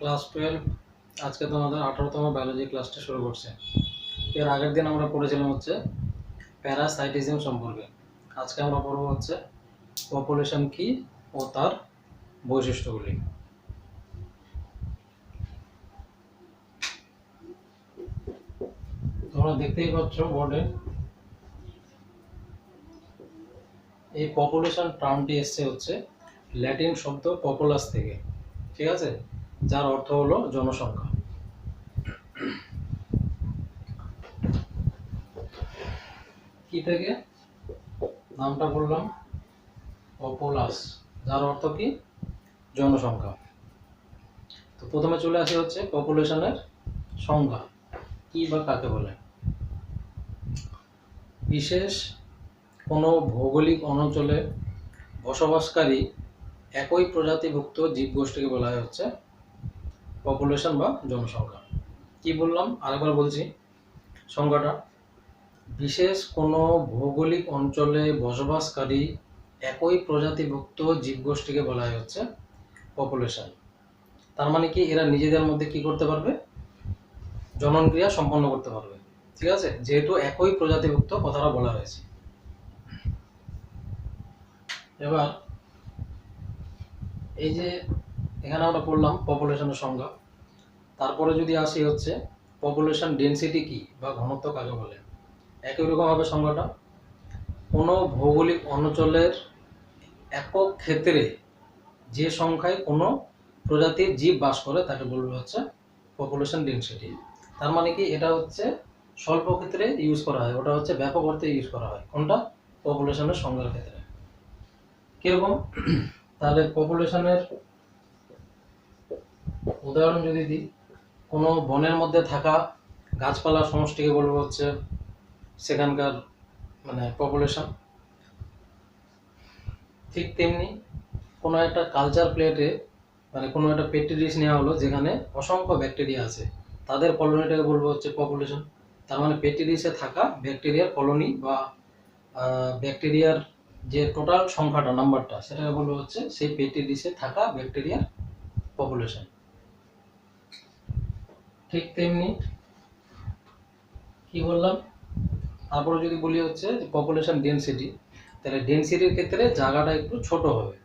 Class 12 আজকে তোমাদের 18তম biology ক্লাসটা শুরু করছে। এর আগের দিন আমরা পড়েছিলাম হচ্ছে প্যারাসাইটিজম সম্পর্কে। আজকে আমরা পড়ব হচ্ছে পপুলেশন কি ও তার বৈশিষ্ট্যগুলি। তোমরা দেখতেই পাচ্ছ বোর্ডে এই পপুলেশন টার্মটি এসছে হচ্ছে ল্যাটিন শব্দ পপুলাস থেকে, ঠিক আছে, যার অর্থ হলো জনসংখ্যা। কি থেকে নামটা বললাম? পপুলাস, যার অর্থ কি? জনসংখ্যা। তো প্রথমে চলে আসে হচ্ছে পপুলেশনের সংজ্ঞা কি বা কাকে বলে। বিশেষ কোনো ভৌগোলিক অঞ্চলে বসবাসকারী একই প্রজাতিভুক্ত জীবগোষ্ঠীকে বলা হয় হচ্ছে পপুলেশন বা জনসংখ্যা। কি বললাম আরেকবার বলছি সংজ্ঞাটা। বিশেষ কোনো ভৌগোলিক অঞ্চলে বসবাসকারী একই প্রজাতিভুক্ত জীবগোষ্ঠীকে বলা হয় হচ্ছে পপুলেশন। তার মানে কি এরা নিজেদের মধ্যে কি করতে পারবে? জনন ক্রিয়া সম্পন্ন করতে পারবে, ঠিক আছে, যেহেতু একই প্রজাতিভুক্ত কথাটা বলা হয়েছে। এবার এই যে এখানে আমরা পড়লাম পপুলেশনের সংজ্ঞা, তারপরে যদি আসি হচ্ছে পপুলেশন ডেনসিটি কি বা ঘনত্ব কাকে বলে। একই রকমভাবে সংজ্ঞাটা কোনো ভৌগোলিক অঞ্চলের একক ক্ষেত্রে যে সংখ্যায় কোনো প্রজাতির জীব বাস করে তাকে বলবে হচ্ছে পপুলেশন ডেনসিটি। তার মানে কি এটা হচ্ছে স্বল্প ক্ষেত্রে ইউজ করা হয়, ওটা হচ্ছে ব্যাপক অর্থে ইউজ করা হয় কোনটা? পপুলেশনের সংজ্ঞার ক্ষেত্রে। কিরকম? তাহলে পপুলেশনের উদাহরণ যদি দিই, কোনো বনের মধ্যে থাকা গাছপালার সমষ্টিকে বলবো হচ্ছে সেখানকার মানে পপুলেশন। ঠিক তেমনি কোনো একটা কালচার প্লেটে মানে কোনো একটা পেট্রি ডিশ নেওয়া হলো যেখানে অসংখ্য ব্যাকটেরিয়া আছে, তাদের কলোনিটাকে বলবো হচ্ছে পপুলেশন। তার মানে পেট্রি ডিশে থাকা ব্যাকটেরিয়ার কলোনি বা ব্যাকটেরিয়ার যে টোটাল সংখ্যাটা নাম্বারটা সেটাকে বলবো হচ্ছে সেই পেট্রি ডিশে থাকা ব্যাকটেরিয়ার পপুলেশন। ঠিক তেমনি কি বললাম তারপরে যদি বলি হচ্ছে পপুলেশন ডেনসিটি, তাহলে ডেনসিটির ক্ষেত্রে জায়গাটা একটু ছোট হবে।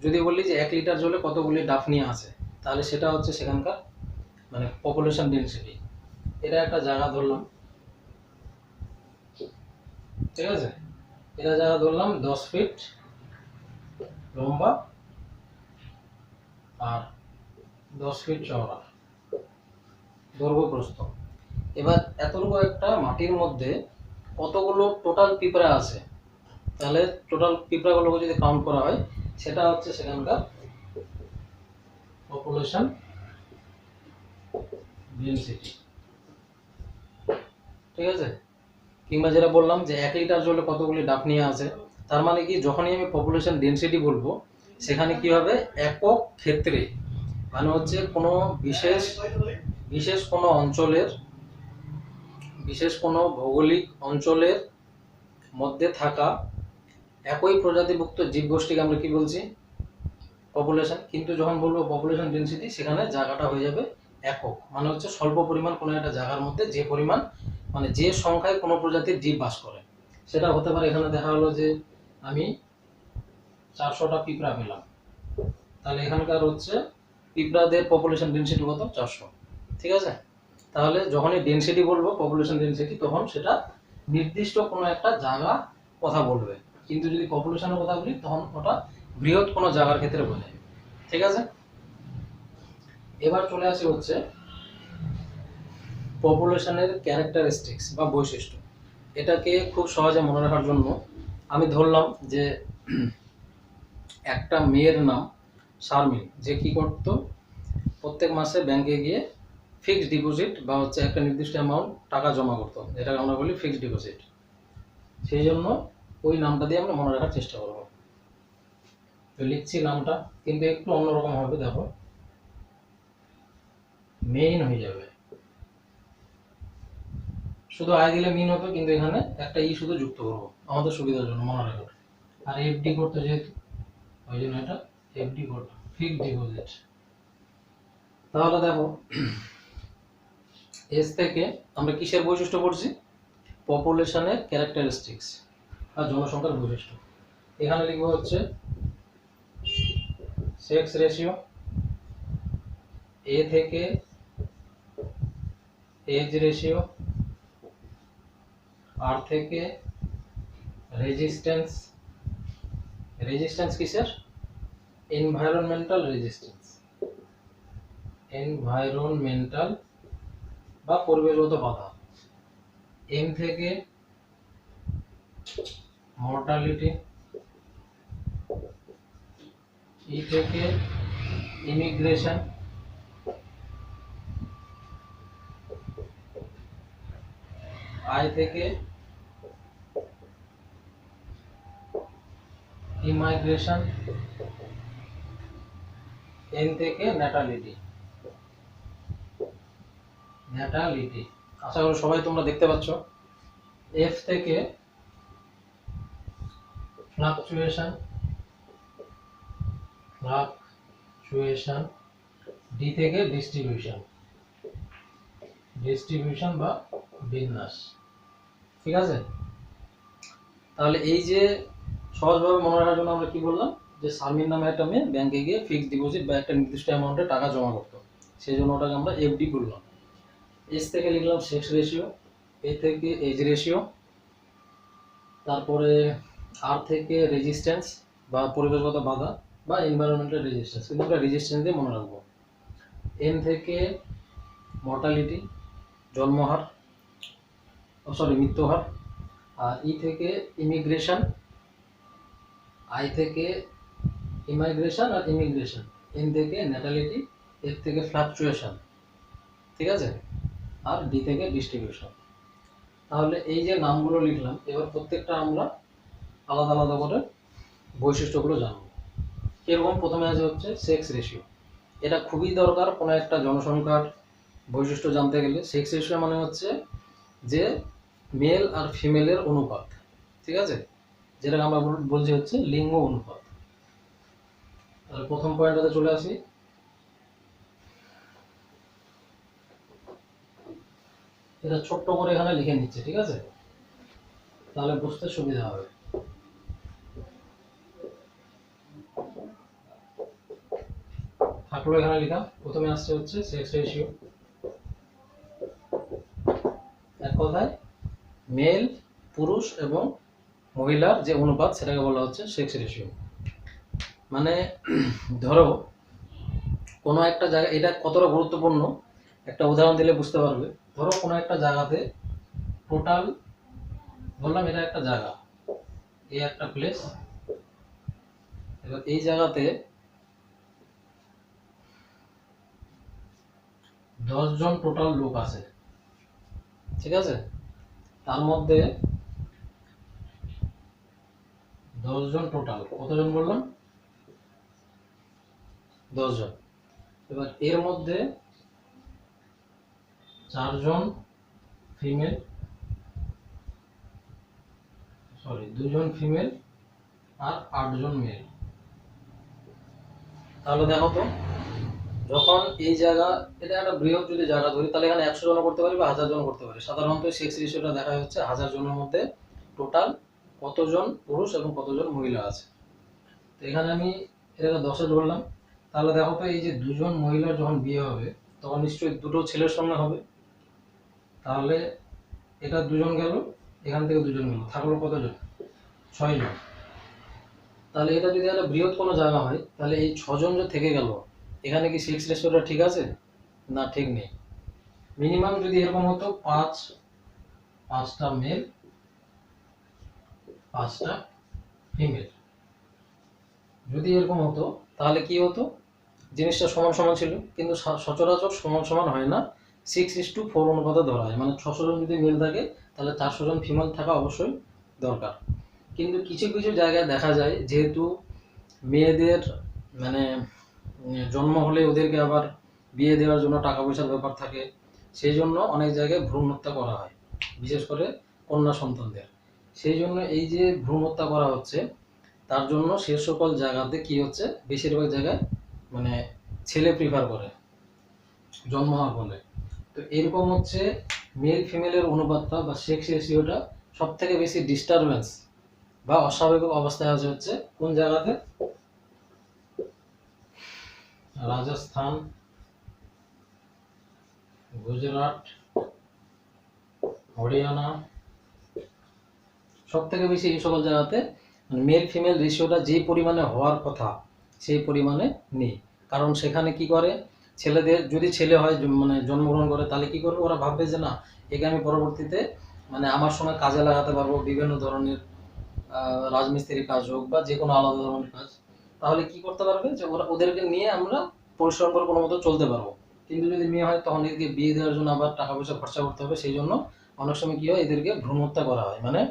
যদি বলি যে 1 লিটার জলে কতগুলি ডাফনিয়া আছে, তাহলে সেটা হচ্ছে সেখানকার মানে পপুলেশন ডেনসিটি। এটা একটা জায়গা ধরলাম, ঠিক আছে, এটা জায়গা ধরলাম 10 ফিট লম্বা আর 10 ফিট চওড়া, দৈর্ঘ্য প্রস্থ। এবার এতটুকু একটা মাটির মধ্যে কতগুলো টোটাল পিঁপড়া আছে, তাহলে টোটাল পিঁপড়াগুলোকে যদি কাউন্ট করা হয় সেটা হচ্ছে সেখানকার পপুলেশন ডেনসিটি, ঠিক আছে। কিংবা যেটা বললাম যে 1 লিটার জলে কতগুলি ডাফনিয়া আছে, তার মানে কি যখনই আমি পপুলেশন ডেনসিটি বলবো সেখানে কি হবে? একক ক্ষেত্রে মানে হচ্ছে কোনো বিশেষ বিশেষ কোনো অঞ্চলের বিশেষ কোনো ভৌগোলিক অঞ্চলের মধ্যে থাকা একই প্রজাতিভুক্ত জীবগোষ্ঠীকে আমরা কি বলছি? পপুলেশন। কিন্তু যখন বলবো পপুলেশন ডেনসিটি সেখানে জায়গাটা হয়ে যাবে একক, মানে হচ্ছে স্বল্প পরিমাণ কোনো একটা জায়গার মধ্যে যে পরিমাণ মানে যে সংখ্যায় কোনো প্রজাতির জীব বাস করে সেটা হতে পারে। এখানে দেখা হলো যে আমি 400টা পিঁপড়া পেলাম, তাহলে এখানকার হচ্ছে পিঁপড়াদের পপুলেশন ডেনসিটি কত? 400, ঠিক আছে। তাহলে যখনই ডেনসিটি বলবো পপুলেশন ডেনসিটি তখন সেটা নির্দিষ্ট কোনো একটা জায়গা কথা বলবে, কিন্তু যদি পপুলেশনের কথা বলি তখন ওটা বৃহৎ কোনো জায়গার ক্ষেত্রে বোঝায়, ঠিক আছে। এবার চলে আসি হচ্ছে পপুলেশনের ক্যারেক্টারিস্টিক্স বা বৈশিষ্ট্য। এটাকে খুব সহজে মনে রাখার জন্য আমি ধরলাম যে একটা মেয়ের নাম শারমিন, যে কি করতো প্রত্যেক মাসে ব্যাংকে গিয়ে ফিক্সড ডিপোজিট বা হচ্ছে একটা নির্দিষ্ট অ্যামাউন্ট টাকা জমা করতো, যেটাকে আমরা বলি ফিক্সড ডিপোজিট। সেই জন্য ওই নামটা দিয়ে আমরা মনে রাখার চেষ্টা করব। তো লিখছি নামটা, কিন্তু একটু অন্যরকম হবে, দেখো মেইন হয়ে যাবে, শুধু আয় দিলে মিন হতো, কিন্তু এখানে একটা ই শুধু যুক্ত করবো আমাদের সুবিধার জন্য মনে রাখার। আর এফডি করতে যেহেতু ওই জন্য এটা এফডি করতো, ফিক্সড ডিপোজিট। তাহলে দেখো এস থেকে আমরা কিসের বৈশিষ্ট্য পড়ছি? পপুলেশনের ক্যারেক্টারিস্টিক্স আর জনসংখ্যার বৈশিষ্ট্য। এখানে লিখবো হচ্ছে সেক্স রেশিও, এ থেকে এজ রেশিও, আর থেকে রেজিস্ট্যান্স। রেজিস্ট্যান্স কিসের? এনভায়রনমেন্টাল রেজিস্ট্যান্স, এনভায়রনমেন্টাল বা পরিবেশগত বাধা। এম থেকে মর্টালিটি, ই থেকে ইমিগ্রেশন, আই থেকে ইমাইগ্রেশন, এন থেকে ন্যাটালিটি। ন্যাটালিটি আশা করি সবাই তোমরা দেখতে পাচ্ছ। এফ থেকে ফ্লাকচুয়েশন, ফ্লাকচুয়েশন, ডি থেকে ডিস্ট্রিবিউশন, ডিস্ট্রিবিউশন বা বিন্যাস। ঠিক আছে, তাহলে এই যে সহজভাবে মনে রাখার জন্য আমরা কি বললাম, যে শারমিন নামে একটা মেয়ে ব্যাংকে গিয়ে ফিক্সড ডিপোজিট বা একটা নির্দিষ্ট অ্যামাউন্টে টাকা জমা করতো, সেই জন্য ওটাকে আমরা এফডি বললাম। এস থেকে লিখলাম সেক্স রেশিও, এ থেকে এজ রেশিও, তারপরে আর থেকে রেজিস্ট্যান্স বা পরিবেশগত বাধা বা এনভায়রনমেন্টাল রেজিস্ট্যান্স, কিন্তু আমরা রেজিস্ট্যান্স দিয়ে মনে রাখবো। এন থেকে মর্টালিটি, জন্মহার, মৃত্যুহার। আর ই থেকে ইমিগ্রেশন, আই থেকে ইমাইগ্রেশন আর ইমিগ্রেশন, এন থেকে ন্যাটালিটি, এফ থেকে ফ্লাকচুয়েশন। ঠিক আছে, আর ডি থেকে ডিস্ট্রিবিউশন। তাহলে এই যে নামগুলো লিখলাম, এবার প্রত্যেকটা আমরা আলাদা আলাদা করে বৈশিষ্ট্যগুলো জানবো। এরকম প্রথমে আছে হচ্ছে সেক্স রেশিও। এটা খুবই দরকার কোনো একটা জনসংখ্যার বৈশিষ্ট্য জানতে গেলে। সেক্স রেশিও মানে হচ্ছে যে মেল আর ফিমেলের অনুপাত। ঠিক আছে, যেটা আমরা বলছি হচ্ছে লিঙ্গ অনুপাত। তাহলে প্রথম পয়েন্টটাতে চলে আসি। এটা ছোট্ট করে এখানে লিখে নিচ্ছে, ঠিক আছে, তাহলে বুঝতে সুবিধা হবে। থাকলো এখানে লেখা, প্রথমে আসছে হচ্ছে সেক্স রেশিও। এক কথায় মেল, পুরুষ এবং মহিলার যে অনুপাত সেটাকে বলা হচ্ছে সেক্স রেশিও। মানে ধরো কোনো একটা জায়গা, এটা কতটা গুরুত্বপূর্ণ একটা উদাহরণ দিলে বুঝতে পারবে। ধরো কোনো একটা জায়গাতে টোটাল, বললাম এটা একটা জায়গা, এই একটা প্লেস, এবার এই জায়গাতে 10 জন টোটাল লোক আছে। ঠিক আছে, তার মধ্যে 10 জন টোটাল, কতজন বললাম? 10 জন। এবার এর মধ্যে 4 জন ফিমেল, 2 জন ফিমেল আর 8 জন মেল। তাহলে দেখো তো, যখন এই জায়গা, এটা একটা বৃহৎ যদি জায়গা ধরি, তাহলে এখানে 100 জন করতে পারি বা 1000 জন করতে পারি। সাধারণত সেক্স রেশিওটা দেখা হচ্ছে 1000 জনের মধ্যে টোটাল কতজন পুরুষ এবং কতজন মহিলা আছে। তো এখানে আমি এটাকে 10-এ ধরলাম। তাহলে দেখো তো, এই যে 2 জন মহিলার যখন বিয়ে হবে তখন নিশ্চয়ই 2টো ছেলের সঙ্গে হবে। তাহলে এটা 2 জন গেল, এখান থেকে 2 জন গেল, থাকলো কতজন? 6 জন। তাহলে এটা যদি একটা বৃহৎ কোনো জায়গা হয়, তাহলে এই 6 জন যে থেকে গেল, এখানে কি সেক্স রেশিওটা ঠিক আছে? না, ঠিক নেই। মিনিমাম যদি এরকম হতো 5টা মেল 5টা ফিমেল, যদি এরকম হতো তাহলে কি হতো, জিনিসটা সমান সমান ছিল। কিন্তু সচরাচর সমান সমান হয় না, 6:4 অনুপাতে ধরা হয়। মানে 600 জন যদি মেল থাকে তাহলে 400 জন ফিমেল থাকা অবশ্যই দরকার। কিন্তু কিছু কিছু জায়গায় দেখা যায়, যেহেতু মেয়েদের মানে জন্ম হলে ওদেরকে আবার বিয়ে দেওয়ার জন্য টাকা পয়সার ব্যাপার থাকে, সেই জন্য অনেক জায়গায় ভ্রূণ হত্যা করা হয়, বিশেষ করে কন্যা সন্তানদের। সেই জন্য এই যে ভ্রূণ হত্যা করা হচ্ছে, তার জন্য সে সকল জায়গাতে কি হচ্ছে, বেশিরভাগ জায়গায় মানে ছেলে প্রিফার করে। জন্ম হওয়ার ফলে। তো এরকম হচ্ছে মেল ফিমেলের অনুপাতটা বা সেক্স রেশিওটা সব থেকে বেশি ডিস্টারবেন্স বা অস্বাভাবিক অবস্থায় আছে হচ্ছে কোন জায়গাতে? রাজস্থান, গুজরাট, হরিয়ানা, সব থেকে বেশি এই সকল জায়গাতে মেল ফিমেল রেশিওটা যেই পরিমাণে হওয়ার কথা সেই পরিমাণে নেই। কারণ সেখানে কি করে, ছেলেদের যদি ছেলে হয় মানে জন্মগ্রহণ করে, তাহলে কি করবে, ওরা ভাববে যে না, একে আমি পরবর্তীতে মানে আমার সময় কাজে লাগাতে পারবো, বিভিন্ন ধরনের রাজমিস্ত্রির কাজ হোক বা যে কোনো আলাদা ধরনের কাজ। তাহলে কি করতে পারবে যে ওরা ওদেরকে নিয়ে আমরা পরিশ্রম করে কোনো মতো চলতে পারবো। কিন্তু যদি মেয়ে হয় তখন এদেরকে বিয়ে দেওয়ার জন্য আবার টাকা পয়সা খরচা করতে হবে, সেই জন্য অনেক সময় কি হয়, এদেরকে ভ্রূণ হত্যা করা হয়, মানে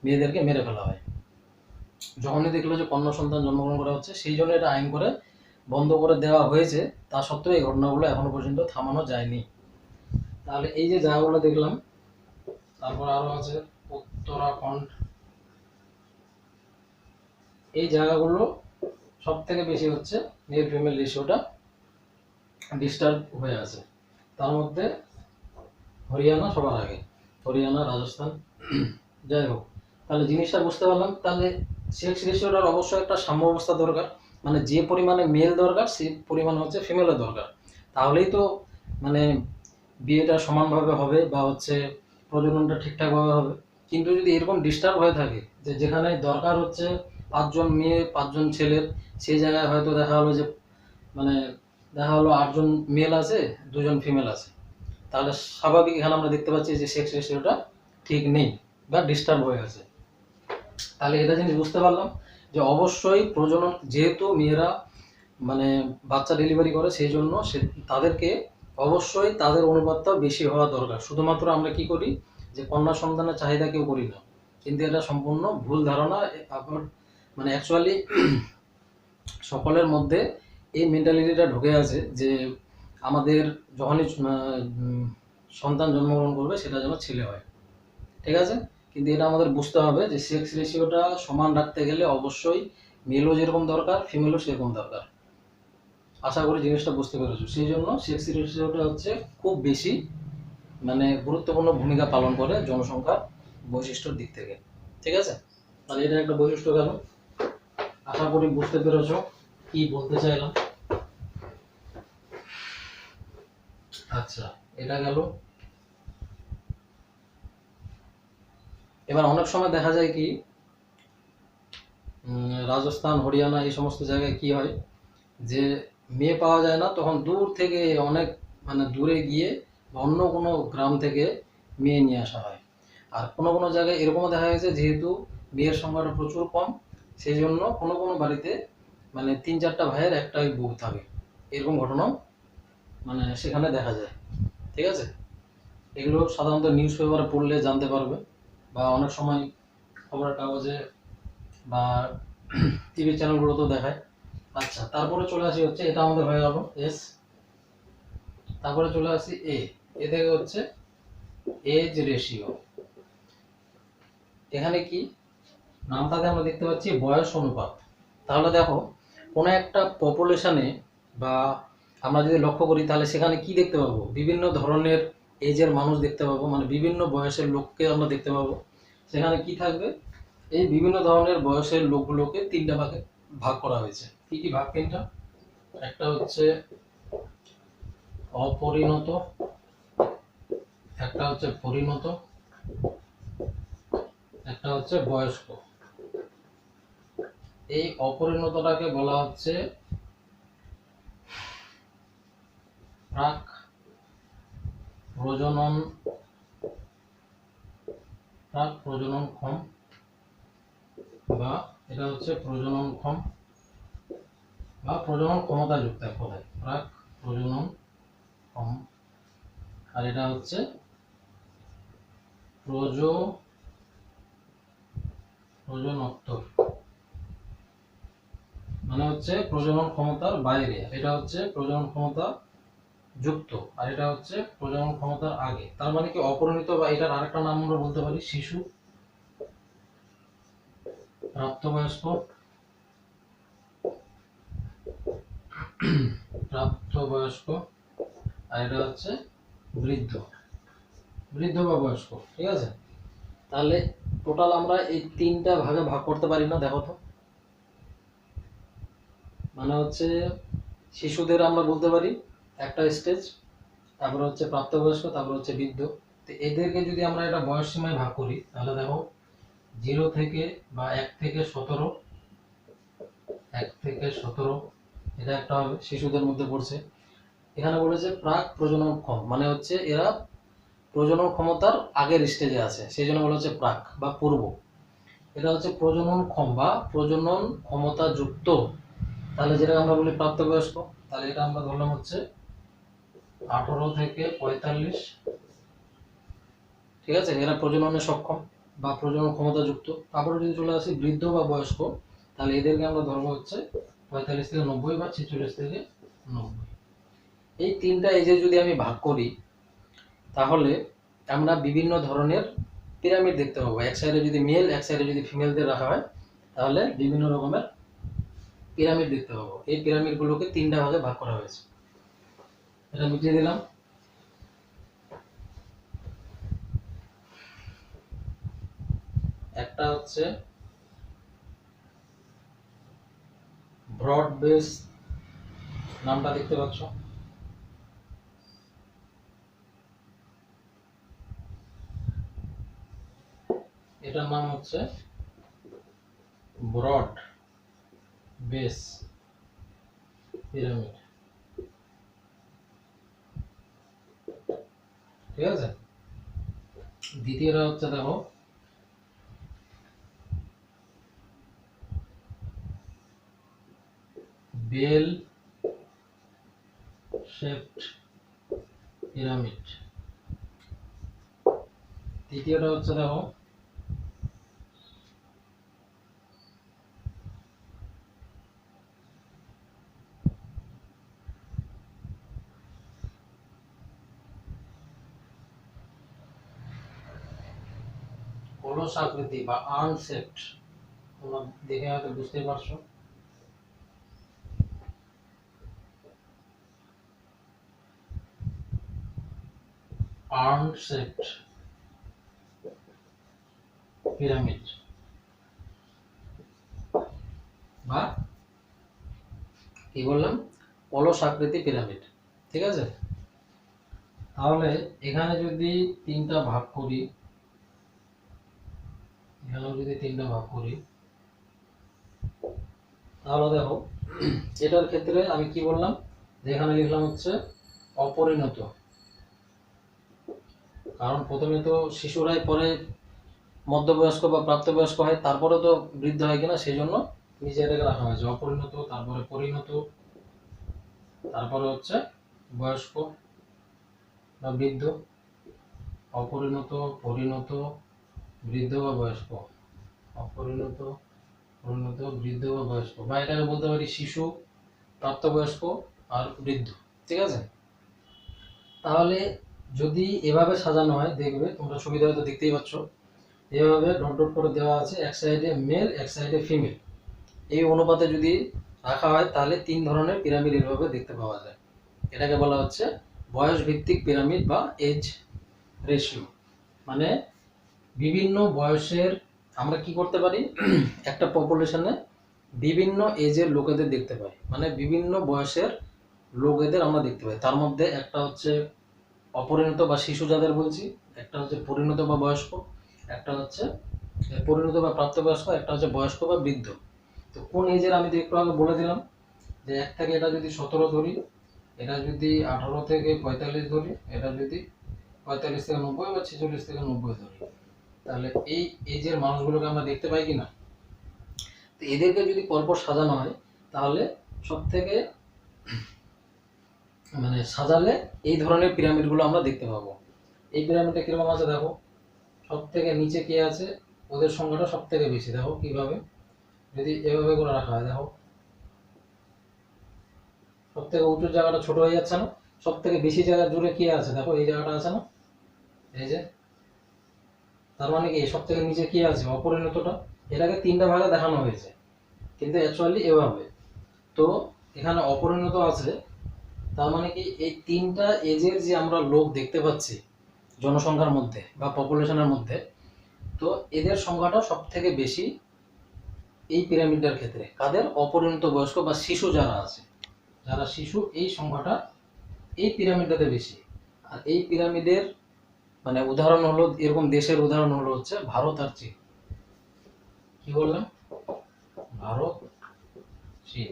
মেয়েদেরকে মেরে ফেলা হয়। যখনই দেখলো যে কন্যা সন্তান জন্মগ্রহণ করা হচ্ছে, সেই জন্য এটা আইন করে বন্ধ করে দেওয়া হয়েছে। তা সত্ত্বেও এই ঘটনাগুলো এখনো পর্যন্ত থামানো যায়নি। তাহলে এই যে জায়গাগুলো দেখলাম, তারপর আরো আছে উত্তরাখণ্ড, এই জায়গাগুলো সব থেকে বেশি হচ্ছে মেল ফিমেল রেশিওটা ডিস্টার্ব হয়ে আছে। তার মধ্যে হরিয়ানা সবার আগে, হরিয়ানা, রাজস্থান, যাই হোক। তাহলে জিনিসটা বুঝতে পারলাম, তাহলে সেক্স রেশিওটার অবশ্যই একটা সাম্য অবস্থা দরকার, মানে যে পরিমাণে মেল দরকার সেই পরিমাণ হচ্ছে ফিমেলের দরকার। তাহলেই তো মানে বিয়েটা সমানভাবে হবে বা হচ্ছে প্রজননটা ঠিকঠাকভাবে হবে। কিন্তু যদি এরকম ডিস্টার্ব হয়ে থাকে যে যেখানে দরকার হচ্ছে 5 জন মেয়ে 5 জন ছেলের, সেই জায়গায় হয়তো দেখা হলো যে মানে দেখা হলো 8 জন মেল আছে 2 জন ফিমেল আছে, তাহলে স্বাভাবিক এখানে আমরা দেখতে পাচ্ছি যে সেক্স রেশিওটা ঠিক নেই বা ডিস্টার্ব হয়ে আছে। তাহলে এটা জিনিস বুঝতে পারলাম যে অবশ্যই প্রজনন, যেহেতু মেয়েরা মানে বাচ্চা ডেলিভারি করে, সেই জন্য তাদেরকে অবশ্যই তাদের অনুপাতটা বেশি হওয়া দরকার। শুধুমাত্র আমরা কি করি যে কন্যা সন্তানের চাহিদা কেউ করি না, কিন্তু এটা সম্পূর্ণ ভুল ধারণা। আবার মানে অ্যাকচুয়ালি সকলের মধ্যে এই মেন্টালিটিটা ঢুকে আছে যে আমাদের যখনই সন্তান জন্মগ্রহণ করবে সেটা যেন ছেলে হয়, ঠিক আছে। কিন্তু এটা আমাদের বুঝতে হবে যে সেক্স রেশিওটা সমান রাখতে গেলে অবশ্যই মেলও যেরকম দরকার ফিমেলও সেরকম দরকার। আশা করি জিনিসটা বুঝতে পেরেছো। সেই জন্য সেক্স রেশিওটা হচ্ছে খুব বেশি মানে গুরুত্বপূর্ণ ভূমিকা পালন করে জনসংখ্যার বৈশিষ্ট্যের দিক থেকে, ঠিক আছে। তাহলে এটা একটা বৈশিষ্ট্য গেল। আশা করি বুঝতে পেরেছো কি বলতে চাইলাম। আচ্ছা, এটা গেল। এবার অনেক সময় দেখা যায় কি রাজস্থান, হরিয়ানা এই সমস্ত জায়গায় কি হয় যে মেয়ে পাওয়া যায় না, তখন দূর থেকে অনেক মানে দূরে গিয়ে অন্য কোনো গ্রাম থেকে মেয়ে নিয়ে আসা হয়। আর কোনো কোনো জায়গায় এরকমও দেখা গেছে যেহেতু মেয়ের সংখ্যাটা প্রচুর কম, সেই জন্য কোনো কোনো বাড়িতে মানে 3-4টা ভাইয়ের একটাই বউ থাকে, এরকম ঘটনাও মানে সেখানে দেখা যায়, ঠিক আছে। এগুলো সাধারণত নিউজ পেপারে পড়লে জানতে পারবে, বা অনেক সময় খবরের কাগজে বা টিভি চ্যানেলগুলোতেও দেখায়। আচ্ছা, তারপরে চলে আসি হচ্ছে, এটা আমাদের হয়ে গেল এস। তারপরে চলে আসি এ থেকে হচ্ছে এজ রেশিও। এখানে কি নামটাতে আমরা দেখতে পাচ্ছি বয়স অনুপাত। তাহলে দেখো কোনো একটা পপুলেশনে বা আমরা যদি লক্ষ্য করি তাহলে সেখানে কি দেখতে পাবো, বিভিন্ন ধরনের এজের মানুষ দেখতে পাবো, মানে বিভিন্ন বয়সের লোককে আমরা দেখতে পাবো। সেখানে কি থাকবে, এই বিভিন্ন ধরনের বয়সের লোকগুলোকে 3টা ভাগে ভাগ করা হয়েছে। কি কি ভাগ 3টা? একটা হচ্ছে অপরিণত, একটা হচ্ছে পরিণত, একটা হচ্ছে বয়স্ক। এই অপরিণতটাকে বলা হচ্ছে প্রাক প্রজনন ক্ষম, বা এটা হচ্ছে প্রজননক্ষম বা প্রজনন ক্ষমতা যুক্ত, এক কথায় প্রাক প্রজনন ক্ষম। আর এটা হচ্ছে প্রজনোত্তর, মানে হচ্ছে প্রজনন ক্ষমতার বাইরে। এটা হচ্ছে প্রজনন ক্ষমতা যুক্ত, আর এটা হচ্ছে প্রজনন ক্ষমতার আগে। তার মানে কি অপরিণত, বা এটার আরেকটা নাম আমরা বলতে পারি শিশু, প্রাপ্তবয়স্ক, প্রাপ্তবয়স্ক, আর এটা হচ্ছে বৃদ্ধ, বৃদ্ধ বা বয়স্ক। ঠিক আছে, তাহলে টোটাল আমরা এই তিনটা ভাগে ভাগ করতে পারি না? দেখো তো, মানে হচ্ছে শিশুদের আমরা বলতে পারি একটা স্টেজ, তারপরে হচ্ছে প্রাপ্তবয়স্ক, তারপর হচ্ছে বৃদ্ধ। তো এদেরকে যদি আমরা একটা বয়স সীমায় ভাগ করি তাহলে দেখো 0 থেকে বা 1 থেকে 17, 1 থেকে 17 এটা একটা হবে, শিশুদের মধ্যে পড়ছে। এখানে বলেছে প্রাক প্রজননক্ষম, মানে হচ্ছে এরা প্রজনন ক্ষমতার আগের স্টেজে আছে, সেই জন্য বলা হচ্ছে প্রাক বা পূর্ব। এটা হচ্ছে প্রজননক্ষম বা প্রজনন ক্ষমতা যুক্ত, তাহলে যেটা আমরা বলি প্রাপ্তবয়স্ক। তাহলে এটা আমরা ধরলাম হচ্ছে 18 থেকে 45। ঠিক আছে, এরা প্রজননে সক্ষম বা প্রজনন ক্ষমতা যুক্ত। তারপরে যদি চলে আসি বৃদ্ধ বা বয়স্ক, তাহলে এদেরকে আমরা ধরবো হচ্ছে 45 থেকে 90 বা 46 থেকে 90। এই তিনটা এজে যদি আমি ভাগ করি তাহলে আমরা বিভিন্ন ধরনের পিরামিড দেখতে পাবো। এক সাইডে যদি মেল, এক সাইডে যদি ফিমেলদের রাখা হয় তাহলে বিভিন্ন রকমের পিরামিড দেখতে পাবো। এই পিরামিডগুলোকে তিনটা ভাগে ভাগ করা হয়েছে। এটা মিটিয়ে দিলাম। একটা হচ্ছে ব্রড বেস, নামটা দেখতে পাচ্ছ, এটার নাম হচ্ছে ব্রড বেস পিরামিড। ঠিক আছে, দ্বিতীয়টা হচ্ছে দেখো বেল শেপড পিরামিড। তৃতীয়টা হচ্ছে দেখো কলস আকৃতি বা আনশেপড। তোমরা দেখে হয়তো বুঝতে পারছো। আনশেপড পিরামিড বা কি বললাম, কলস আকৃতি পিরামিড। ঠিক আছে, তাহলে এখানে যদি তিনটা ভাগ করি, এখানেও যদি তিনটা ভাগ করি তাহলে দেখো এটার ক্ষেত্রে আমি কি বললাম, যে এখানে লিখলাম হচ্ছে অপরিণত, কারণ প্রথমে তো শিশুরাই পরে মধ্যবয়স্ক বা প্রাপ্তবয়স্ক হয়, তারপরে তো বৃদ্ধ হয় কিনা, সেই জন্য নিচে এটাকে রাখা হয়েছে অপরিণত, তারপরে পরিণত, তারপরে হচ্ছে বয়স্ক বা বৃদ্ধ। অপরিণত, পরিণত, বৃদ্ধ বা বয়স্ক, অপরিণত, পরিণত, বৃদ্ধ বা বয়স্ক, বা এটাকে বলতে পারি শিশু, প্রাপ্তবয়স্ক আর বৃদ্ধ। ঠিক আছে, তাহলে যদি এভাবে সাজানো হয়, দেখবে তোমরা সুবিধা হয়তো দেখতেই পাচ্ছ, এভাবে ডট ডট করে দেওয়া আছে, এক সাইডে মেল এক সাইডে ফিমেল, এই অনুপাতে যদি রাখা হয় তাহলে তিন ধরনের পিরামিড এভাবে দেখতে পাওয়া যায়। এটাকে বলা হচ্ছে বয়স ভিত্তিক পিরামিড বা এজ রেশিও। মানে বিভিন্ন বয়সের আমরা কি করতে পারি, একটা পপুলেশনে বিভিন্ন এজের লোকেদের দেখতে পাই, মানে বিভিন্ন বয়সের লোকেদের আমরা দেখতে পাই। তার মধ্যে একটা হচ্ছে অপরিণত বা শিশু যাদের বলছি, একটা হচ্ছে পরিণত বা বয়স্ক, একটা হচ্ছে পরিণত বা প্রাপ্তবয়স্ক, একটা হচ্ছে বয়স্ক বা বৃদ্ধ। তো কোন এজের আমি তো একটু আগে বলে দিলাম, যে 1 থেকে এটা যদি 17 ধরি, এটা যদি 18 থেকে 45 ধরি, এটা যদি 45 থেকে 90 বা 46 থেকে 90 ধরি, তাহলে এই এজের মানুষগুলোকে আমরা দেখতে পাই কিনা। তো এদেরকে যদি পরপর সাজানো হয় তাহলে সব থেকে মানে সাজালে এই ধরনের পিরামিডগুলো আমরা দেখতে পাবো। এই পিরামিডটা কিরকম আছে দেখো, সব থেকে নিচে কে আছে, ওদের সংখ্যাটা সব থেকে বেশি। দেখো কিভাবে, যদি এভাবে করে রাখা হয়, দেখো সব থেকে উঁচু জায়গাটা ছোট হয়ে যাচ্ছে না, সব থেকে বেশি জায়গা জুড়ে কে আছে, দেখো এই জায়গাটা আছে না, এই যে, তার মানে কি সব থেকে নিচে কি আছে, অপরিণতটা। এটাকে তিনটা ভাগে দেখানো হয়েছে কিন্তু অ্যাকচুয়ালি এভাবে। তো এখানে অপরিণত আছে তার মানে কি এই তিনটা এজের যে আমরা লোক দেখতে পাচ্ছি জনসংখ্যার মধ্যে বা পপুলেশনের মধ্যে, তো এদের সংখ্যাটা সব থেকে বেশি এই পিরামিডের ক্ষেত্রে। কাদের? অপরিণত বয়স্ক বা শিশু যারা আছে, যারা শিশু, এই সংখ্যাটা এই পিরামিডটাতে বেশি। আর এই পিরামিডের মানে উদাহরণ হলো, এরকম দেশের উদাহরণ হলো হচ্ছে ভারত আর চীন। কি বললাম? ভারত, চীন।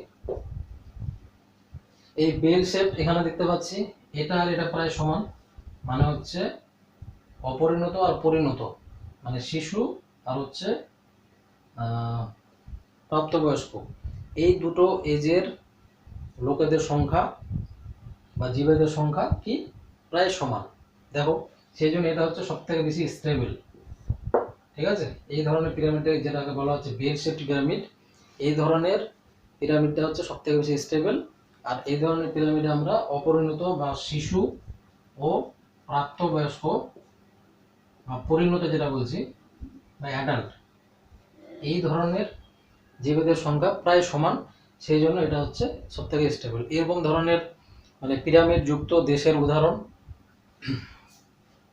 এই বেল শেপ এখানে দেখতে পাচ্ছি, এটা আর এটা প্রায় সমান, মানে হচ্ছে অপরিণত আর পরিণত, মানে শিশু আর হচ্ছে প্রাপ্তবয়স্ক, এই দুটো এজের লোকেদের সংখ্যা বা জীবেদের সংখ্যা কি প্রায় সমান। দেখো, সেই জন্য এটা হচ্ছে সব থেকে বেশি স্টেবল। ঠিক আছে, এই ধরনের পিরামিডে, যেটাকে বলা হচ্ছে বেল শেপড পিরামিড, এই ধরনের পিরামিডটা হচ্ছে সব থেকে বেশি স্টেবল। আর এই ধরনের পিরামিডে আমরা অপরিণত বা শিশু ও প্রাপ্তবয়স্ক বা পরিণত যেটা বলছি বা অ্যাডাল্ট, এই ধরনের জীবেদের সংখ্যা প্রায় সমান, সেই জন্য এটা হচ্ছে সব থেকে স্টেবল। এরকম ধরনের মানে পিরামিড যুক্ত দেশের উদাহরণ,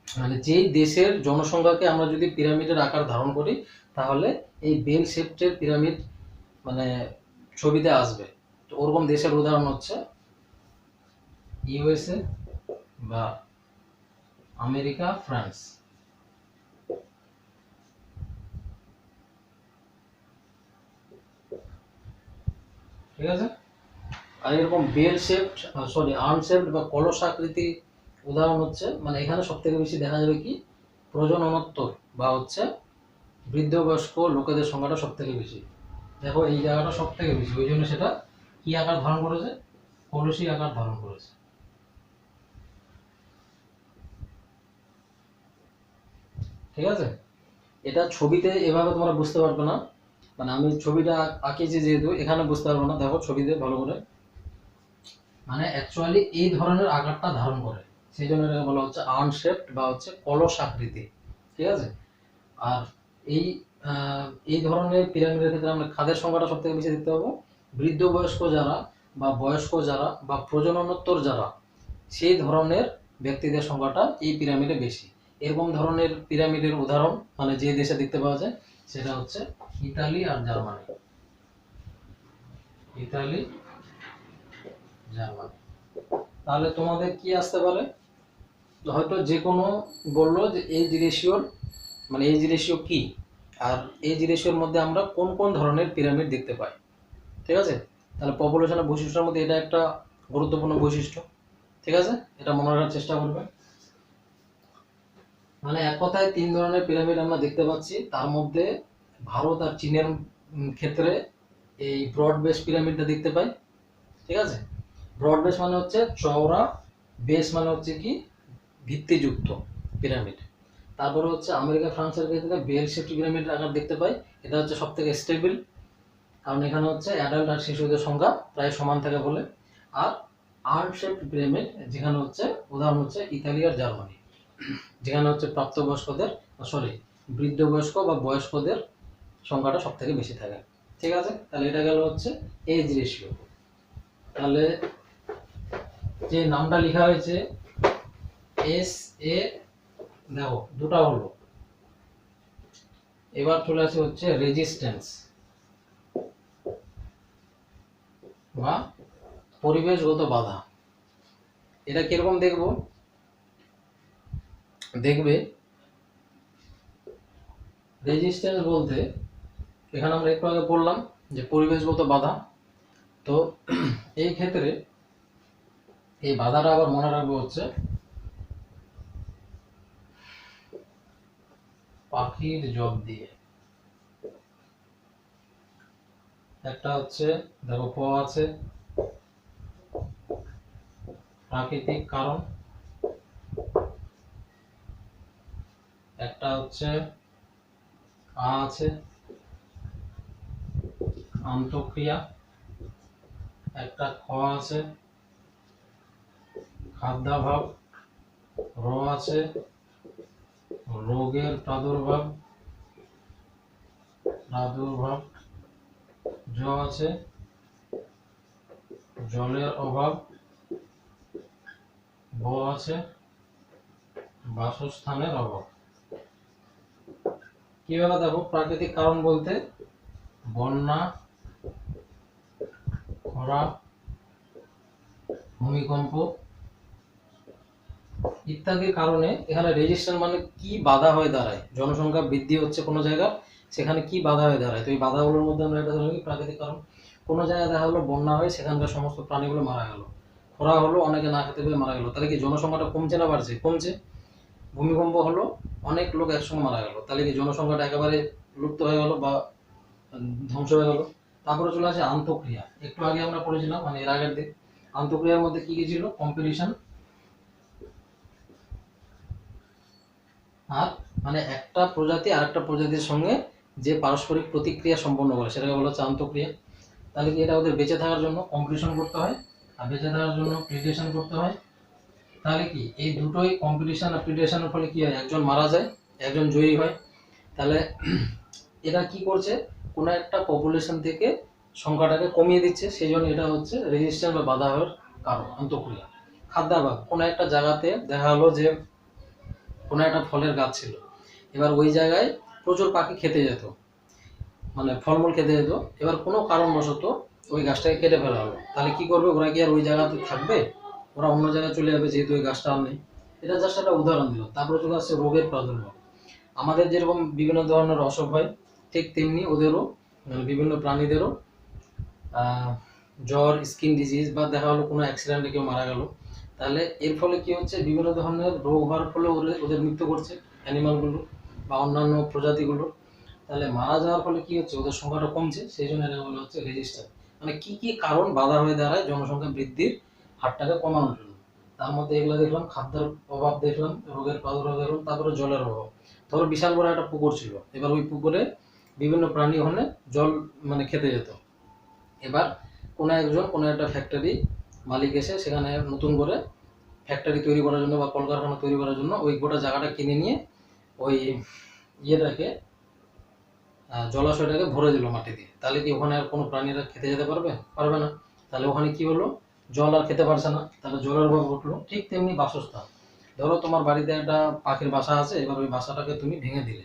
মানে যেই দেশের জনসংখ্যাকে আমরা যদি পিরামিডের আকার ধারণ করি, তাহলে এই বেল শেপটের পিরামিড মানে ছবিতে আসবে। তো ওরকম দেশের উদাহরণ হচ্ছে ইউএসএ বা আমেরিকা, ফ্রান্স। ঠিক আছে, আর এরকম বেল শেপড আনশেপড বা কলস আকৃতি উদাহরণ হচ্ছে, মানে এখানে সব থেকে বেশি দেখা যাবে কি প্রজননোত্তর বা হচ্ছে বৃদ্ধ বয়স্ক লোকেদের সংখ্যাটা সব থেকে বেশি। দেখো এই জায়গাটা সব থেকে বেশি, ওই জন্য সেটা কি আকার ধারণ করেছে? কলসি আকার ধারণ করেছে। ঠিক আছে, এটা ছবিতে এভাবে তোমরা বুঝতে পারবে না, মানে আমি ছবিটা আঁকিয়েছি যেহেতু এখানে বুঝতে পারবো না। দেখো ছবিতে ভালো করে, মানে অ্যাকচুয়ালি এই ধরনের আকারটা ধারণ করে, সেই জন্য এটাকে বলা হচ্ছে আনশেপড বা হচ্ছে কলস আকৃতি। ঠিক আছে, আর এই এই ধরনের পিরামিডের ক্ষেত্রে আমরা খাদের সংখ্যাটা সব থেকে বেশি দেখতে পাবো বৃদ্ধ বয়স্ক যারা বা বয়স্ক যারা বা প্রজননোত্তর যারা, সেই ধরনের ব্যক্তিদের সংখ্যাটা এই পিরামিডে বেশি। এরকম ধরনের পিরামিডের উদাহরণ মানে যে দেশে দেখতে পাওয়া যায় সেটা হচ্ছে ইতালি আর জার্মানি। Italy, Germany. তাহলে তোমাদের কি আসতে পারে? হয়তো যে কোনো বললো যে এজ রেশিওর মানে এজ রেশিও কি, আর এজ রেশিওর মধ্যে আমরা কোন কোন ধরনের পিরামিড দেখতে পাই। ঠিক আছে, তাহলে পপুলেশনের বৈশিষ্ট্যের মধ্যে এটা একটা গুরুত্বপূর্ণ বৈশিষ্ট্য। ঠিক আছে, এটা মনে রাখার চেষ্টা করবে। মানে এক কথায় তিন ধরনের পিরামিড আমরা দেখতে পাচ্ছি, তার মধ্যে ভারত আর চীনের ক্ষেত্রে এই ব্রড বেস পিরামিডটা দেখতে পাই। ঠিক আছে, ব্রড বেস মানে হচ্ছে চওড়া, বেস মানে হচ্ছে কি ভিত্তিযুক্ত পিরামিড। তারপরে হচ্ছে আমেরিকা, ফ্রান্সের ক্ষেত্রে বেল শেপড পিরামিড আকার দেখতে পাই, এটা হচ্ছে সব থেকে স্টেবল, কারণ এখানে হচ্ছে অ্যাডাল্ট আর শিশুদের সংখ্যা প্রায় সমান থাকে বলে। আর আর্ট শেপড পিরামিড যেখানে হচ্ছে উদাহরণ হচ্ছে ইতালি আর জার্মানি, যেখানে হচ্ছে প্রাপ্তবয়স্কদের বৃদ্ধ বয়স্ক বা বয়স্কদের সংখ্যাটা সব থেকে বেশি থাকে। ঠিক আছে, তাহলে এটা গেল হচ্ছে এজ রেশিও। তাহলে যে নামটা লেখা হয়েছে এস এ, দেখো দুটা হলো। এবার চলে আসে হচ্ছে রেজিস্ট্যান্স বা পরিবেশগত বাধা। এটা কিরকম দেখবো? দেখবে রেজিস্ট্যান্স বলতে এখানে আমরা একটু আগে পড়লাম যে পরিবেশগত বাধা। তো এই ক্ষেত্রে এই বাধাটা আবার মনে রাখবো হচ্ছে পাখির জব দিয়ে। একটা হচ্ছে দেখো প আছে প্রাকৃতিক কারণ, একটা হচ্ছে আ আছে আন্তঃক্রিয়া, একটা খ আছে খাদ্যাভাব, র আছে রোগের প্রাদুর্ভাব, জ আছে জলের অভাব, আছে বাসস্থানের অভাব। কিভাবে দেখো, প্রাকৃতিক কারণ বলতে বন্যা, খরা, ভূমিকম্প ইত্যাদি কারণে এখানে রেজিস্ট্যান্স মানে কি বাধা হয়ে দাঁড়ায়, জনসংখ্যা বৃদ্ধি হচ্ছে কোনো জায়গা, সেখানে কি বাধা হয়ে দাঁড়ায়। তো এই বাধাগুলোর মধ্যে আমরা এটা ধরলাম কি প্রাকৃতিক কারণ। কোনো জায়গায় দেখা হলো বন্যা হয়, সেখানকার সমস্ত প্রাণীগুলো মারা গেল। খরা হলো, অনেকে না খেতে পেয়ে মারা গেল, তাহলে কি জনসংখ্যাটা কমছে না বাড়ছে? কমছে। ভূমিকম্প হলো, অনেক লোক একসঙ্গে মারা গেল, তাহলে কি জনসংখ্যাটা একেবারে লুপ্ত হয়ে গেল বা ধ্বংস হয়ে গেল। তারপরে চলে আসে আন্তঃক্রিয়া, একটু আগে আমরা পড়েছিলাম মানে এর আগের দিন। আন্তঃক্রিয়ার মধ্যে কি কি ছিল? কম্পিটিশন, আর মানে একটা প্রজাতি আরেকটা প্রজাতির সঙ্গে যে পারস্পরিক প্রতিক্রিয়া সম্পন্ন করে সেটাকে বলা হচ্ছে আন্তঃক্রিয়া। তাহলে কি এটা ওদের বেঁচে থাকার জন্য কম্পিটিশন করতে হয়, আর বেঁচে থাকার জন্য প্রিডেশন করতে হয়। তাহলে কি এই দুটোই কম্পিটিশন আর প্রিডেশনের ফলে কি হয়, একজন মারা যায়, একজন জয়ী হয়। তাহলে এরা কি করছে, কোনো একটা পপুলেশন থেকে সংখ্যাটাকে কমিয়ে দিচ্ছে, সেই জন্য এটা হচ্ছে রেজিস্ট্যান্স বা বাধা হওয়ার কারণ আন্তঃক্রিয়া। খাদ্যাভাব, কোনো একটা জায়গাতে দেখা হলো যে কোনো একটা ফলের গাছ ছিল, এবার ওই জায়গায় প্রচুর পাখি খেতে যেত, মানে ফলমূল খেতে যেত। এবার কোনো কারণবশত ওই গাছটাকে কেটে ফেলা হলো, তাহলে কি করবে, ওরা কি আর ওই জায়গাতে থাকবে? ওরা অন্য জায়গায় চলে যাবে, যেহেতু ওই গাছটা আর নেই। এটা জাস্ট একটা উদাহরণ দিল। তারপরে চলে আসছে রোগের প্রাদুর্ভাব। আমাদের যেরকম বিভিন্ন ধরনের অসুখ হয়, ঠিক তেমনি ওদেরও বিভিন্ন প্রাণীদেরও জ্বর, স্কিন ডিজিজ বা দেখা হলো কোনো অ্যাক্সিডেন্টে কেউ মারা গেল, তাহলে এর ফলে কি হচ্ছে, বিভিন্ন ধরনের রোগ হওয়ার ফলে ওদের মৃত্যু করছে অ্যানিমালগুলো বা অন্যান্য প্রজাতিগুলো। তাহলে মারা যাওয়ার ফলে কি হচ্ছে, ওদের সংখ্যাটা কমছে, সেই জন্য এটা বলা হচ্ছে রেজিস্টার। মানে কি কি কারণ বাধা হয়ে দাঁড়ায় জনসংখ্যা বৃদ্ধির হারটাকে কমানোর জন্য। তার মধ্যে এগুলো দেখলাম, খাদ্যের অভাব দেখলাম, রোগের প্রাদুর্ভাব দেখলাম, তারপরে জলের অভাব। ধরো বিশাল বড় একটা পুকুর ছিল, এবার ওই পুকুরে বিভিন্ন প্রাণী ওখানে জল মানে খেতে যেত। এবার কোনো একজন কোনো একটা ফ্যাক্টরি মালিক এসে সেখানে নতুন করে ফ্যাক্টরি তৈরি করার জন্য বা কলকারখানা তৈরি করার জন্য ওই গোটা জায়গাটা কিনে নিয়ে ওই ইয়েটাকে জলাশয়টাকে ভরে দিল মাটি দিয়ে। তাহলে কি ওখানে আর কোনো প্রাণীরা খেতে যেতে পারবে? পারবে না। তাহলে ওখানে কি হলো, জল আর খেতে পারছে না, তাহলে জলের অভাব ঘটলো। ঠিক তেমনি বাসস্থান, ধরো তোমার বাড়িতে একটা পাখির বাসা আছে, এবার ওই বাসাটাকে তুমি ভেঙে দিলে,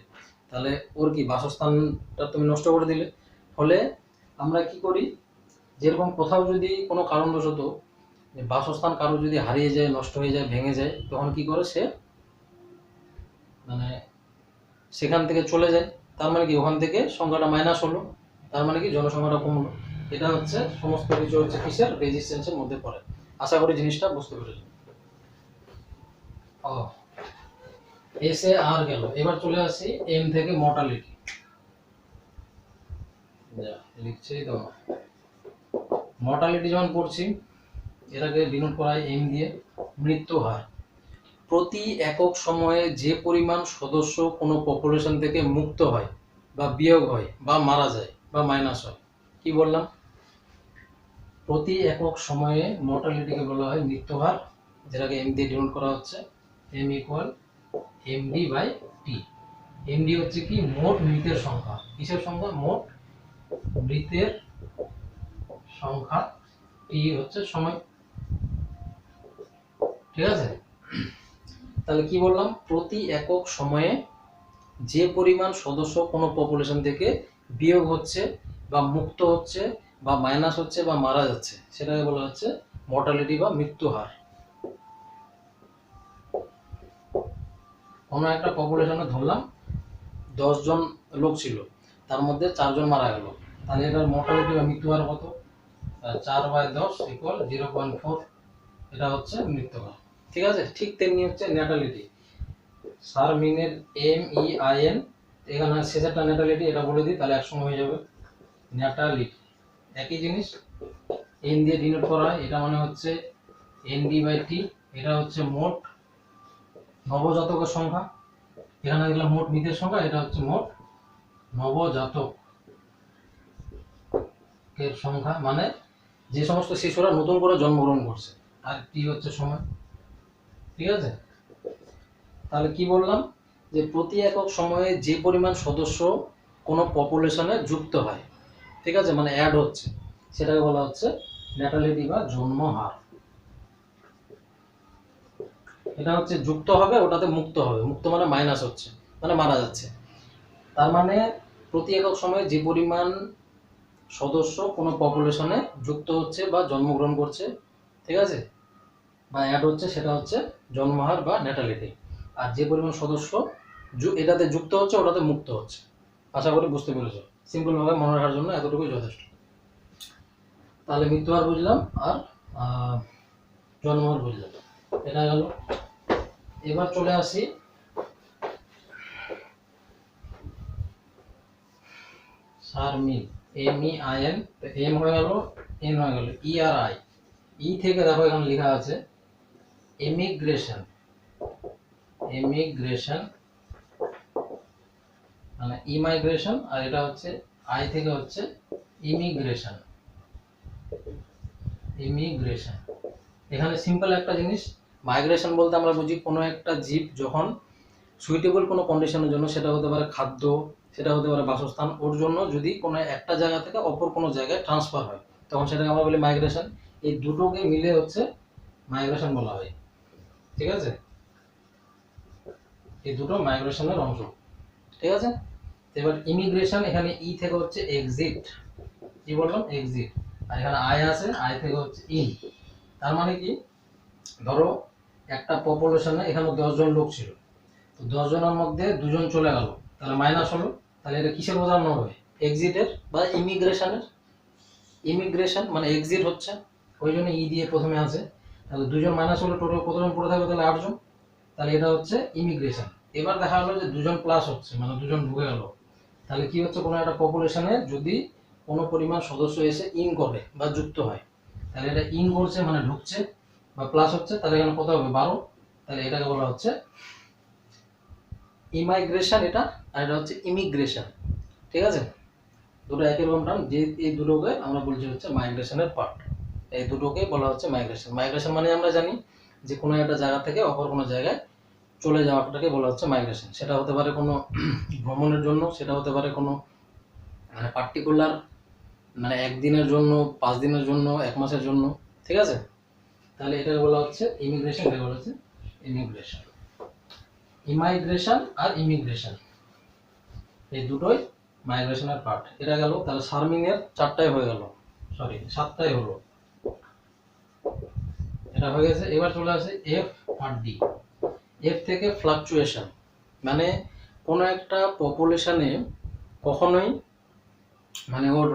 তাহলে ওর কি বাসস্থানটা তুমি নষ্ট করে দিলে। ফলে আমরা কি করি, যেরকম কোথাও যদি কোনো কারণবশত বাসস্থান কারো যদি হারিয়ে যায়, নষ্ট হয়ে যায়, ভেঙে যায়, তখন কি করে সে মানে সেখান থেকে চলে যায়। তার মানে কি ওখান থেকে সংখ্যাটা মাইনাস হলো, তার মানে কি জনসংখ্যাটা কমলো। এটা হচ্ছে সমস্ত কিছু হচ্ছে কিসের, রেজিস্ট্যান্সের মধ্যে পড়ে। আশা করি জিনিসটা বুঝতে পেরেছো। ও এসে আর গেল, এবার চলে আসি এম থেকে মর্টালিটি। লিখছি তো, মর্টালিটি যখন পড়ছি এটাকে ডিনোট করা হয় এম দিয়ে। মৃত্যু হার, প্রতি একক সময়ে যে পরিমাণ সদস্য কোনো পপুলেশন থেকে মুক্ত হয় বা বিয়োগ হয় বা মারা যায় বা মাইনাস হয়। কি বললাম, প্রতি একক সময়ে মর্টালিটিকে বলা হয় মৃত্যু হার, যেটাকে এম দিয়ে ডিনোট করা হচ্ছে। M equal MD by T. MD হচ্ছে কি, মোট মৃতের সংখ্যা। কিসের সংখ্যা? মোট মৃতের সংখ্যা। টি হচ্ছে সময়। ঠিক আছে, তাহলে কি বললাম, প্রতি একক সময়ে যে পরিমাণ সদস্য কোনো পপুলেশন থেকে বিয়োগ হচ্ছে বা মুক্ত হচ্ছে বা মাইনাস হচ্ছে বা মারা যাচ্ছে, সেটাকে বলা হচ্ছে মর্টালিটি বা মৃত্যু হার। কোনো একটা পপুলেশনে ধরলাম 10 জন লোক ছিল, তার মধ্যে 4 জন মারা গেল, তাহলে এটার মর্টালিটি বা মৃত্যু হার কত? 4/10 ইকুয়াল 0.4, এটা হচ্ছে মৃত্যু হার। ঠিক আছে, ঠিক তেমনি হচ্ছে ন্যাটালিটি। সার মিনের MEIN, এখানে শেষেরটা ন্যাটালিটি, এটা বলে দিই তাহলে একসঙ্গে হয়ে যাবে। ন্যাটালিটি একই জিনিস, এন দিয়ে ডিনোট করা হয়, এটা মানে হচ্ছে এনডি বাই টি। এটা হচ্ছে মোট নবজাতকের সংখ্যা, এখানে দেখলাম মোট মৃতের সংখ্যা, এটা হচ্ছে মোট নবজাতকের সংখ্যা, মানে যে সমস্ত শিশুরা নতুন করে জন্মগ্রহণ করছে। আর টি হচ্ছে সময়। ঠিক আছে, তাহলে কি বললাম, যে প্রতি একক সময়ে যে পরিমাণ সদস্য কোনো পপুলেশনে যুক্ত হয়, ঠিক আছে, মানে অ্যাড হচ্ছে, সেটাকে বলা হচ্ছে ন্যাটালিটি বা জন্ম হার। এটা হচ্ছে যুক্ত হবে, ওটাতে মুক্ত হবে। মুক্ত মানে মাইনাস হচ্ছে, মানে মারা যাচ্ছে। তার মানে প্রতি একক সময়ে যে পরিমাণ সদস্য কোনো পপুলেশনে যুক্ত হচ্ছে বা জন্মগ্রহণ করছে, ঠিক আছে, বা অ্যাড হচ্ছে, সেটা হচ্ছে জন্মহার বা ন্যাটালিটি। আর যে পরিমাণ সদস্য এটাতে যুক্ত হচ্ছে ওটাতে মুক্ত হচ্ছে। আশা করি বুঝতে পেরেছো। সিম্পলভাবে মনে রাখার জন্য এতটুকুই যথেষ্ট। তাহলে মৃত্যুহার বুঝলাম আর জন্মহার বুঝলাম, এটা গেল। এবার চলে আসি সারমিন, MEIN, এম হয়ে গেল, এন হয়ে গেল, ERI। ই থেকে দেখো এখানে লেখা আছে এমিগ্রেশন। এমিগ্রেশন মানে ইমাইগ্রেশন, আর এটা হচ্ছে আই থেকে হচ্ছে ইমিগ্রেশন। ইমিগ্রেশন এখানে সিম্পল একটা জিনিস, মাইগ্রেশন বলতে আমরা বুঝি কোনো একটা জীব যখন সুইটেবল কোনো কন্ডিশনের জন্য, সেটা হতে পারে খাদ্য, সেটা হতে পারে বাসস্থান, ওর জন্য যদি কোনো একটা জায়গা থেকে অপর কোনো জায়গায় ট্রান্সফার হয়, তখন সেটাকে আমরা বলি মাইগ্রেশন। এই দুটোকে মিলে হচ্ছে মাইগ্রেশন বলা হয়, ঠিক আছে। এই দুটো মাইগ্রেশনের অংশ, ঠিক আছে। এবার ইমিগ্রেশন, এখানে ই থেকে হচ্ছে এক্সিট, কি বললাম, এক্সিট। আর এখানে আই আছে, আই থেকে হচ্ছে ইন। তার মানে কি, ধরো একটা পপুলেশনে এখানে 10 জন লোক ছিল, তো 10 জনের মধ্যে 2 জন চলে গেল, তাহলে মাইনাস হলো। তাহলে এটা কিসের উদাহরণ হবে, এক্সিটের বা ইমিগ্রেশনের। ইমিগ্রেশন মানে এক্সিট হচ্ছে, ওই জন্য ই দিয়ে প্রথমে আছে। তাহলে 2 জন মাইনাস হলো, টোটাল কতজন পড়ে থাকবে, তাহলে 8 জন। তাহলে এটা হচ্ছে ইমিগ্রেশন। এবার দেখা গেলো যে 2 জন প্লাস হচ্ছে, মানে 2 জন ঢুকে গেল। তাহলে কি হচ্ছে, কোনো একটা পপুলেশনে যদি কোনো পরিমাণ সদস্য এসে ইন করে বা যুক্ত হয়, তাহলে এটা ইন করছে মানে ঢুকছে বা প্লাস হচ্ছে, তাহলে এখানে কত হবে, 12। তাহলে এটাকে বলা হচ্ছে ইমাইগ্রেশন, এটা। আর এটা হচ্ছে ইমিগ্রেশন, ঠিক আছে। দুটো একই রকম টার্ম, যে এই দুটোকে আমরা বলছি হচ্ছে মাইগ্রেশনের পার্ট। এই দুটোকে বলা হচ্ছে মাইগ্রেশন। মাইগ্রেশন মানে আমরা জানি যে কোনো একটা জায়গা থেকে অপর কোনো জায়গায় চলে যাওয়াটাকে বলা হচ্ছে মাইগ্রেশন। সেটা হতে পারে কোনো ভ্রমণের জন্য, সেটা হতে পারে কোনো মানে পার্টিকুলার, মানে একদিনের জন্য, 5 দিনের জন্য, 1 মাসের জন্য, ঠিক আছে। তাহলে এটাকে বলা হচ্ছে ইমিগ্রেশন, এটা বলা হচ্ছে ইমিগ্রেশন। ইমাইগ্রেশন আর ইমিগ্রেশন এই দুটোই মাইগ্রেশনের পার্ট। এটা গেল। তাহলে সারমিনের 4টাই হয়ে গেল, সরি 7টাই হলো, এটা হয়ে গেছে। এবার চলে আসে এফ আর ডি। এফ থেকে ফ্লাকচুয়েশন, মানে কোনো একটা পপুলেশনে কখনোই মানে ওর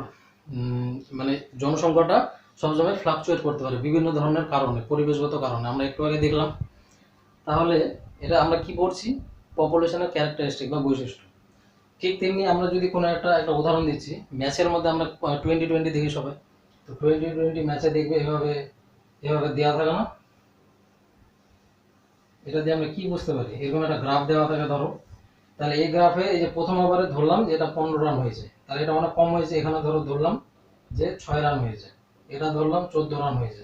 মানে জনসংখ্যাটা সবসময় ফ্লাকচুয়েট করতে পারে বিভিন্ন ধরনের কারণে, পরিবেশগত কারণে, আমরা একটু আগে দেখলাম। তাহলে এটা আমরা কি পড়ছি, পপুলেশনের ক্যারেক্টারিস্টিক বা বৈশিষ্ট্য। ঠিক তেমনি আমরা যদি কোনো একটা উদাহরণ দিচ্ছি, ম্যাচের মধ্যে আমরা 2020 দেখি সবাই, তো 2020 ম্যাচে দেখবে এভাবে এভাবে দেওয়া থাকে না, এটা দিয়ে আমরা কি বুঝতে পারি, এরকম একটা গ্রাফ দেওয়া থাকে ধরো। তাহলে এই গ্রাফে এই যে প্রথম ওভারে ধরলাম যে এটা 15 রান হয়েছে, তাহলে এটা অনেক কম হয়েছে। এখানে ধরলাম যে 6 রান হয়েছে, এটা ধরলাম 14 রান হয়েছে,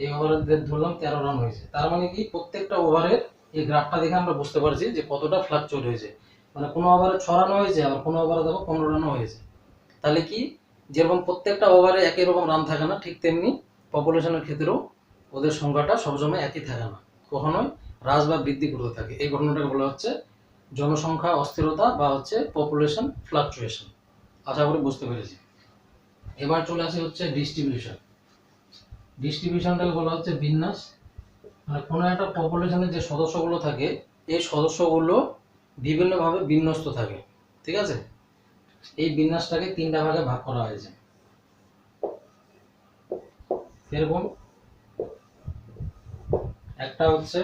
এই ওভারে ধরলাম 13 রান হয়েছে। তার মানে কি, প্রত্যেকটা ওভারের এই গ্রাফটা দেখে আমরা বুঝতে পারছি যে কতটা ফ্লাকচুয়েট হয়েছে। মানে কোনো ওভারে 6 রান হয়েছে, আবার কোনো ওভারে দেখো 15 রানও হয়েছে। তাহলে কি, যেরকম প্রত্যেকটা ওভারে একই রকম রান থাকে না, ঠিক তেমনি পপুলেশনের ক্ষেত্রেও ওদের সংখ্যাটা সবসময় একই থাকে না, কখনোই হ্রাস বা বৃদ্ধি করতে থাকে। এই ঘটনাটাকে বলা হচ্ছে জনসংখ্যা অস্থিরতা বা হচ্ছে পপুলেশন ফ্লাকচুয়েশন। আশা করি বুঝতে পেরেছি। এবার চলে আসে হচ্ছে ডিস্ট্রিবিউশন। ডিস্ট্রিবিউশনটাকে বলা হচ্ছে বিন্যাস। মানে কোনো একটা পপুলেশনের যে সদস্যগুলো থাকে, এই সদস্যগুলো বিভিন্নভাবে বিন্যস্ত থাকে, ঠিক আছে। এই বিন্যাসটাকে 3টা ভাগে ভাগ করা হয়েছে। এরকম একটা হচ্ছে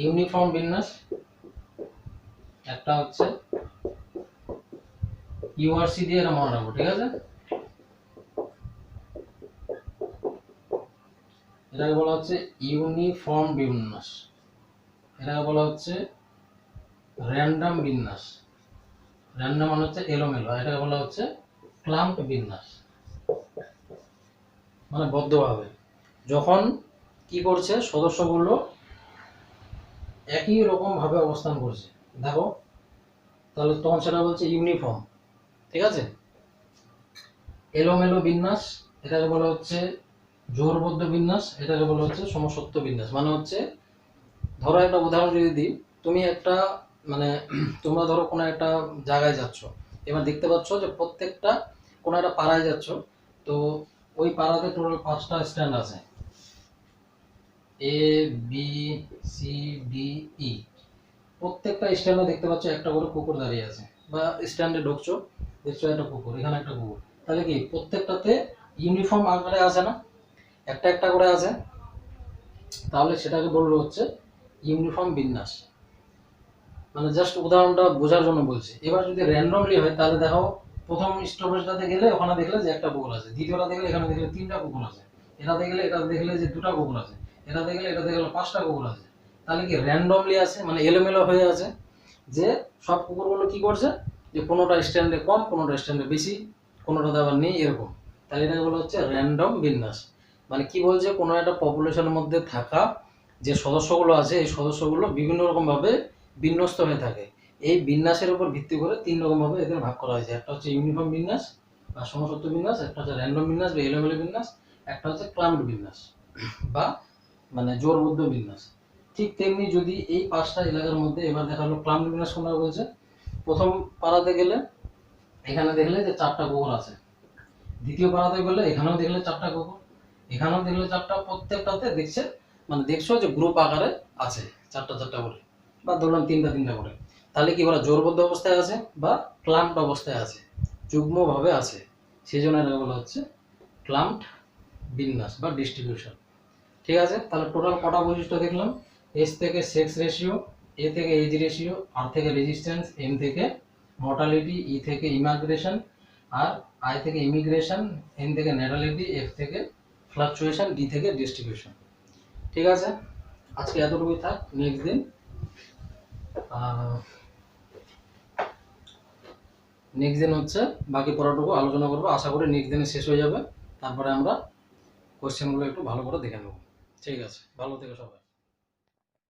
ইউনিফর্ম বিন্যাস, একটা হচ্ছে ইউআরসি দিয়ে এটা মনে রাখবো, ঠিক আছে। এটাকে বলা হচ্ছে ইউনিফর্ম বিন্যাস, এটাকে বলা হচ্ছে র্যান্ডম বিন্যাস। র্যান্ডম মানে হচ্ছে এলোমেলো, এটাকে বলা হচ্ছে ক্লাম্প বিন্যাস, মানে বদ্ধভাবে যখন কি করছে, সদস্যগুলো একই রকম ভাবে অবস্থান করছে, দেখো, তাহলে তখন সেটা বলছে ইউনিফর্ম, ঠিক আছে। এলোমেলো বিন্যাস, এটাকে বলা হচ্ছে জোরবদ্ধ বিন্যাস, এটাকে বলা হচ্ছে সমসত্ব বিন্যাস। মানে হচ্ছে ধরো একটা উদাহরণ যদি দিই, তুমি একটা মানে তোমরা ধরো কোনো একটা জায়গায় যাচ্ছ, এবার দেখতে পাচ্ছ যে প্রত্যেকটা কোনো একটা পাড়ায় যাচ্ছ, তো ওই পাড়াতে টোটাল 5টা স্ট্যান্ড আছে, A B C D E. প্রত্যেকটা স্ট্যান্ডে দেখতে পাচ্ছ একটা করে কুকুর দাঁড়িয়ে আছে, বা স্ট্যান্ডে ঢুকছো দেখছো একটা কুকুর, এখানে একটা কুকুর। তাহলে কি প্রত্যেকটাতে ইউনিফর্ম আকারে আছে না, একটা একটা করে আছে, তাহলে সেটাকে বললো হচ্ছে ইউনিফর্ম বিন্যাস। মানে জাস্ট উদাহরণটা বোঝার জন্য বলছি। এবার যদি র্যান্ডমলি হয় তাহলে দেখো, প্রথম স্টপেজটাতে গেলে ওখানে দেখলে যে একটা কুকুর আছে, দ্বিতীয়টা দেখলে এখানে দেখলে 3টা কুকুর আছে, এটাতে গেলে এটা দেখলে যে 2টা কুকুর আছে, এটাতে গেলে এটা দেখলে 5টা কুকুর আছে। তাহলে কি র্যান্ডমলি আছে, মানে এলোমেলো হয়ে আছে, যে সব কুকুরগুলো কি করছে, যে কোনোটা স্ট্যান্ডে কম, কোনোটা স্ট্যান্ডে বেশি, কোনোটাতে আবার নেই, এরকম। তাহলে এটাকে বলা হচ্ছে র্যান্ডম বিন্যাস। মানে কি বলছে, কোনো একটা পপুলেশনের মধ্যে থাকা যে সদস্যগুলো আছে, এই সদস্যগুলো বিভিন্ন রকম ভাবে বিন্যস্ত হয়ে থাকে। এই বিন্যাসের উপর ভিত্তি করে 3 রকম ভাবে এদের ভাগ করা হয়েছে। একটা হচ্ছে ইউনিফর্ম বিন্যাস বা সমসত্ব বিন্যাস, একটা হচ্ছে র্যান্ডম বিন্যাস বা এলোমেলো বিন্যাস, একটা হচ্ছে ক্লাম্পড বিন্যাস বা মানে জোরবদ্ধ বিন্যাস। ঠিক তেমনি যদি এই 5টা এলাকার মধ্যে এবার দেখা হলো ক্লাম্পড বিন্যাস কোনটা বলছে, প্রথম পাড়াতে গেলে এখানে দেখলে যে 4টা কুকুর আছে, দ্বিতীয় পাড়াতে গেলে এখানেও দেখলে 4টা কুকুর, এখানেও দেখলে 4টা, প্রত্যেকটাতে দেখছে মানে দেখছো যে গ্রুপ আকারে আছে 4টা 4টা করে, বা ধরলাম 3টা 3টা করে। তাহলে কি ওরা জোরবদ্ধ অবস্থায় আছে বা ক্লাম্পড অবস্থায় আছে, যুগ্মভাবে আছে, সেই জন্য এটা বলা হচ্ছে ক্লাম্পড বিন্যাস বা ডিস্ট্রিবিউশন। ঠিক আছে, তাহলে টোটাল কটা বৈশিষ্ট্য দেখলাম? এস থেকে সেক্স রেশিও, এ থেকে এজ রেশিও, আর থেকে রেজিস্ট্যান্স, এম থেকে মর্টালিটি, ই থেকে ইমাগ্রেশন, আর আই থেকে ইমিগ্রেশন, এন থেকে ন্যাটালিটি, এফ থেকে ফ্লাকচুয়েশন, ডি থেকে ডিস্ট্রিবিউশন। ঠিক আছে, আজকে এতটুকুই থাক। নেক্সট দিন হচ্ছে বাকি পড়াটুকু আলোচনা করবো। আশা করি নেক্সট দিনে শেষ হয়ে যাবে, তারপরে আমরা কোশ্চেনগুলো একটু ভালো করে দেখে নেব। ঠিক আছে, ভালো থেকো সবাই।